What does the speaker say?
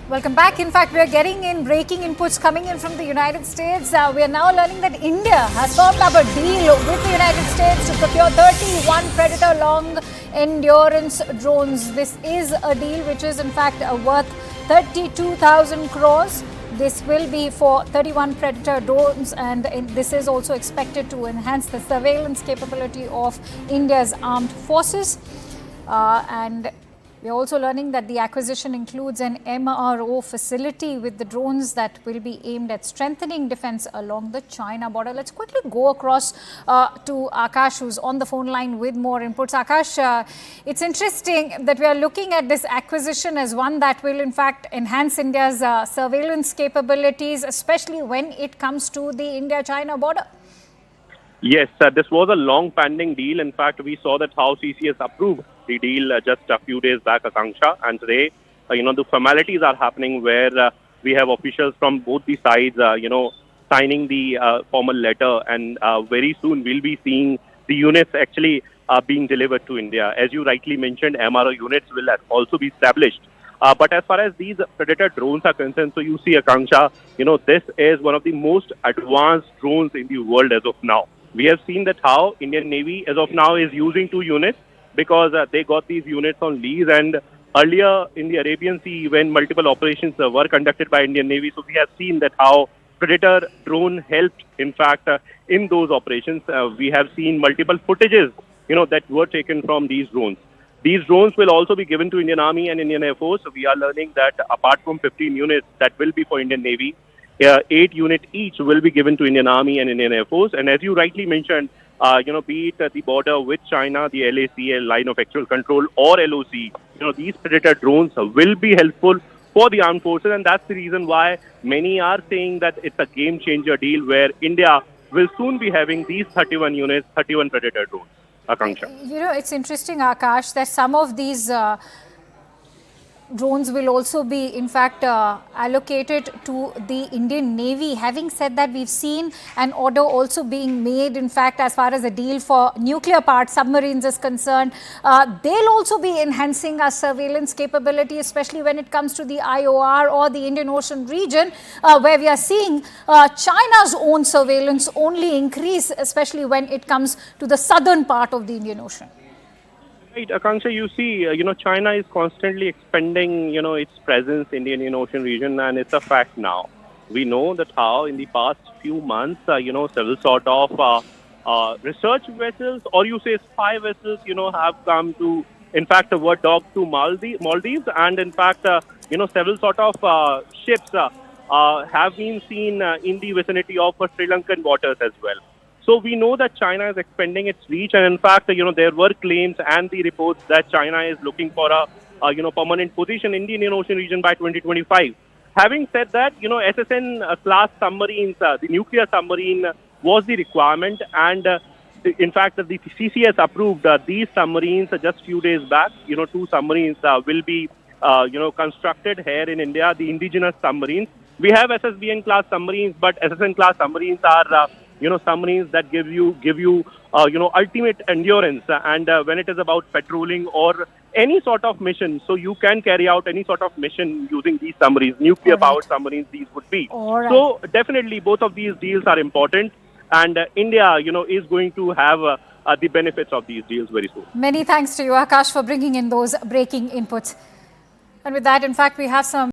Welcome back. In fact, we are getting in breaking inputs coming in from the United States. We are now learning that India has formed up a deal with the United States to procure 31 Predator long endurance drones. This is a deal which is in fact worth 32,000 crores. This will be for 31 Predator drones, and this is also expected to enhance the surveillance capability of India's armed forces. And we are also learning that the acquisition includes an MRO facility with the drones that will be aimed at strengthening defense along the China border. Let's quickly go across to Akash, who's on the phone line with more inputs. Akash, it's interesting that we are looking at this acquisition as one that will in fact enhance India's surveillance capabilities, especially when it comes to the India-China border. Yes, this was a long pending deal. In fact, we saw that how CCS approved the deal just a few days back, Akanksha. And today, the formalities are happening where we have officials from both the sides, signing the formal letter. And very soon we'll be seeing the units actually being delivered to India. As you rightly mentioned, MRO units will also be established. But as far as these Predator drones are concerned, so you see, Akanksha, this is one of the most advanced drones in the world as of now. We have seen that how Indian Navy as of now is using 2 units because they got these units on lease, and earlier in the Arabian Sea when multiple operations were conducted by Indian Navy, so we have seen that how Predator drone helped in fact in those operations. We have seen multiple footages that were taken from these drones. These drones will also be given to Indian Army and Indian Air Force. So we are learning that apart from 15 units that will be for Indian Navy, 8 units each will be given to Indian Army and Indian Air Force. And as you rightly mentioned, be it the border with China, the LAC, line of actual control, or LOC, these Predator drones will be helpful for the armed forces. And that's the reason why many are saying that it's a game changer deal where India will soon be having these 31 units, 31 Predator drones. Akanksha. It's interesting, Akash, that some of these drones will also be in fact allocated to the Indian Navy. Having said that, we've seen an order also being made in fact as far as a deal for nuclear powered submarines is concerned. They'll also be enhancing our surveillance capability, especially when it comes to the IOR or the Indian Ocean region, where we are seeing China's own surveillance only increase, especially when it comes to the southern part of the Indian Ocean. Right, Akanksha, you see, China is constantly expanding, its presence in the Indian Ocean region, and it's a fact now. We know that how in the past few months, several sort of research vessels, or you say spy vessels, have come to, in fact, were docked to Maldives, and in fact, several sort of ships have been seen in the vicinity of Sri Lankan waters as well. So we know that China is expanding its reach, and in fact, there were claims and the reports that China is looking for a permanent position in the Indian Ocean region by 2025. Having said that, SSN class submarines, the nuclear submarine was the requirement, and in fact, the CCS approved these submarines just few days back. 2 submarines will be constructed here in India, the indigenous submarines. We have SSBN class submarines, but SSN class submarines are submarines that give you ultimate endurance, and when it is about patrolling or any sort of mission, so you can carry out any sort of mission using these submarines, nuclear powered submarines these would be. So definitely both of these deals are important, and India is going to have the benefits of these deals very soon. Many thanks to you, Akash, for bringing in those breaking inputs. And with that, in fact, we have some